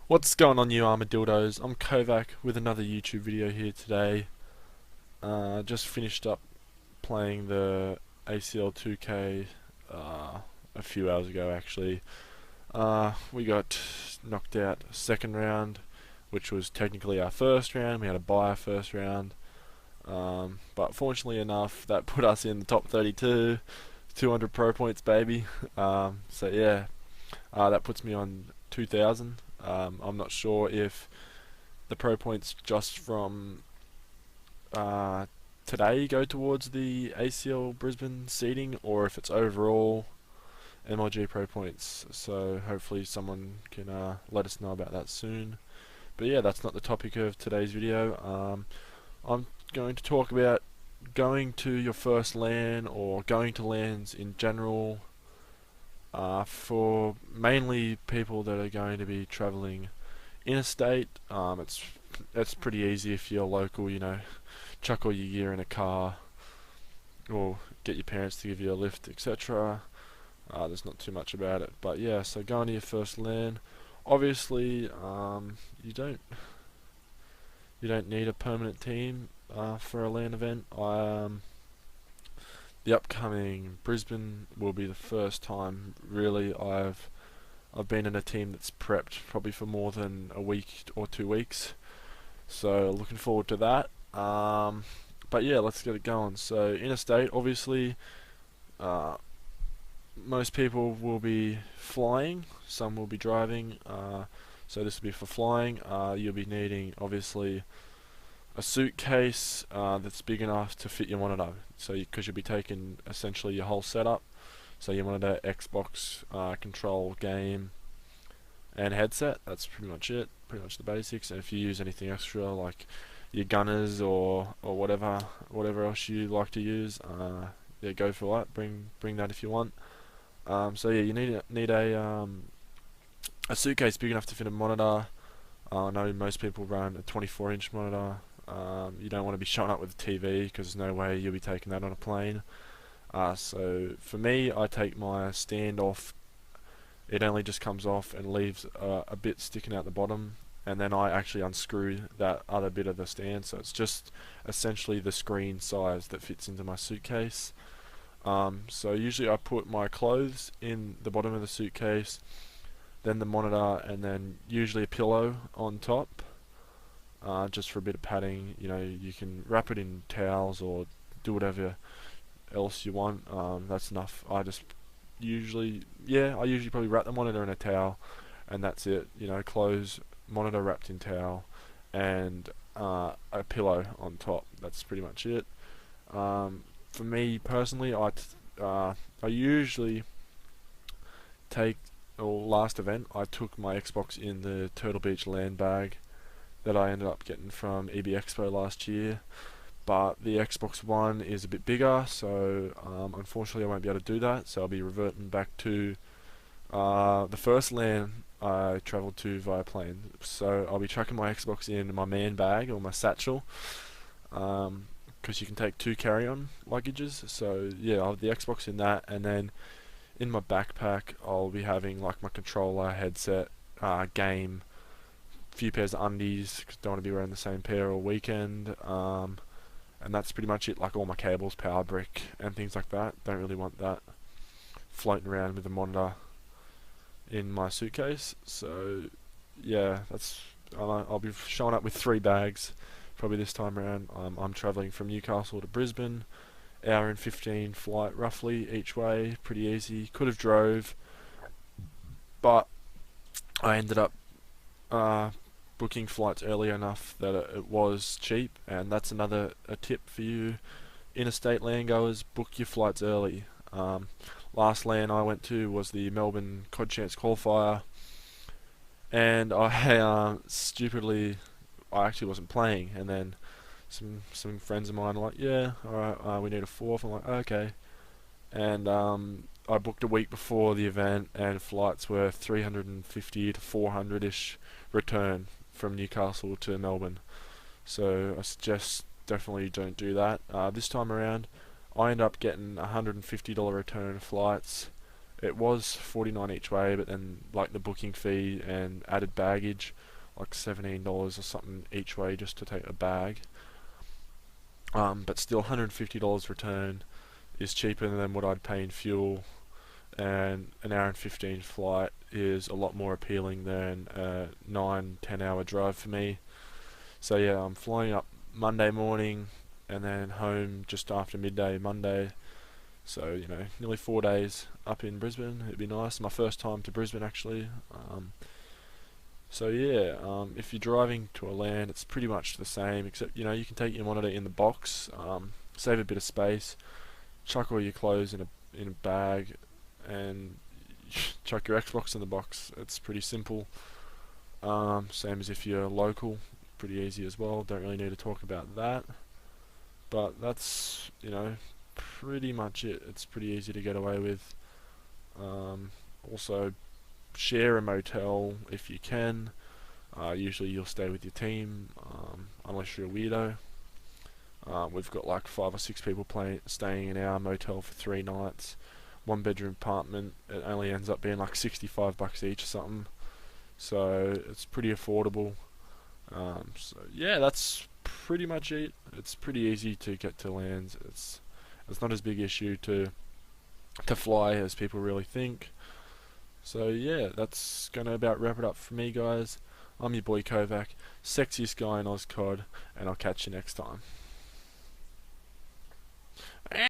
What's going on, you armadillos? I'm Kovac with another YouTube video here today. Just finished up playing the ACL 2K a few hours ago actually. We got knocked out second round, which was technically our first round. We had to buy our first round. But fortunately enough, that put us in the top 32, 200 pro points, baby. So yeah, that puts me on 2,000. I'm not sure if the pro points just from uh, today go towards the ACL Brisbane seeding, or if it's overall MLG pro points. So hopefully someone can let us know about that soon. But yeah, that's not the topic of today's video. I'm going to talk about going to your first LAN or going to LANs in general, for mainly people that are going to be traveling interstate. It's pretty easy if you're local, chuck all your gear in a car or get your parents to give you a lift, etc. There's not too much about it, but yeah. So going to your first LAN, obviously, you don't need a permanent team for a LAN event. The upcoming Brisbane will be the first time really I've been in a team that's prepped probably for more than a week or 2 weeks. So looking forward to that. But yeah, let's get it going. So interstate, obviously, uh, most people will be flying. Some will be driving. So this will be for flying. You'll be needing obviously a suitcase that's big enough to fit your monitor. So because you'll be taking essentially your whole setup. So your monitor, Xbox, control, game, and headset. That's pretty much it. Pretty much the basics. And if you use anything extra like your gunners or whatever else you like to use, yeah, go for that. Bring that if you want. So yeah, you need a suitcase big enough to fit a monitor. I know most people run a 24-inch monitor. You don't want to be showing up with a TV because there's no way you'll be taking that on a plane. So for me, I take my stand off. It only just comes off and leaves a bit sticking out the bottom, and then I actually unscrew that other bit of the stand, so it's just essentially the screen size that fits into my suitcase. So usually I put my clothes in the bottom of the suitcase, then the monitor, and then usually a pillow on top, just for a bit of padding. You can wrap it in towels or do whatever else you want. That's enough. I usually probably wrap the monitor in a towel, and that's it. Clothes, monitor wrapped in towel, and a pillow on top. That's pretty much it. For me personally, I usually take. Or last event, I took my Xbox in the Turtle Beach LAN bag that I ended up getting from EB Expo last year. But the Xbox One is a bit bigger, so unfortunately I won't be able to do that. So I'll be reverting back to the first LAN I travelled to via plane. So I'll be chucking my Xbox in my man bag or my satchel, because you can take 2 carry-on luggages. So yeah, I'll have the Xbox in that, and then in my backpack I'll be having like my controller, headset, game, few pairs of undies because I don't want to be wearing the same pair all weekend. And that's pretty much it. Like all my cables, power brick, and things like that. Don't really want that floating around with the monitor in my suitcase. So yeah, I'll be showing up with 3 bags probably this time around. I'm travelling from Newcastle to Brisbane, hour and 15 flight roughly each way. Pretty easy. Could have drove, but I ended up booking flights early enough that it was cheap. And that's another a tip for you interstate LAN goers: book your flights early. Last LAN I went to was the Melbourne Cod Chance qualifier, and I stupidly, I actually wasn't playing, and then some friends of mine were like, yeah, alright, we need a 4th. I'm like, okay. And I booked a week before the event, and flights were 350 to 400-ish return from Newcastle to Melbourne. So I suggest definitely don't do that. This time around, I ended up getting $150 return flights, It was 49 each way, but then like the booking fee and added baggage, like $17 or something each way just to take a bag. But still $150 return is cheaper than what I'd pay in fuel, and an hour and 15 flight is a lot more appealing than a 9-10 hour drive for me. So yeah, I'm flying up Monday morning and then home just after midday Monday. So, you know, nearly 4 days up in Brisbane. It'd be nice. My first time to Brisbane, actually. So yeah, if you're driving to a LAN, it's pretty much the same, except, you know, you can take your monitor in the box, save a bit of space, chuck all your clothes in a bag, and chuck your Xbox in the box. It's pretty simple. Same as if you're local. Pretty easy as well. Don't really need to talk about that. But that's, you know, pretty much it. It's pretty easy to get away with. Also, share a motel if you can. Usually you'll stay with your team, unless you're a weirdo. We've got like 5 or 6 people staying in our motel for 3 nights. 1 bedroom apartment. It only ends up being like $65 each or something. So it's pretty affordable. So yeah, that's pretty much it. It's pretty easy to get to LANs. It's not as big issue to fly as people really think. So yeah, that's gonna about wrap it up for me, guys. I'm your boy Kovac, sexiest guy in OzCOD, and I'll catch you next time.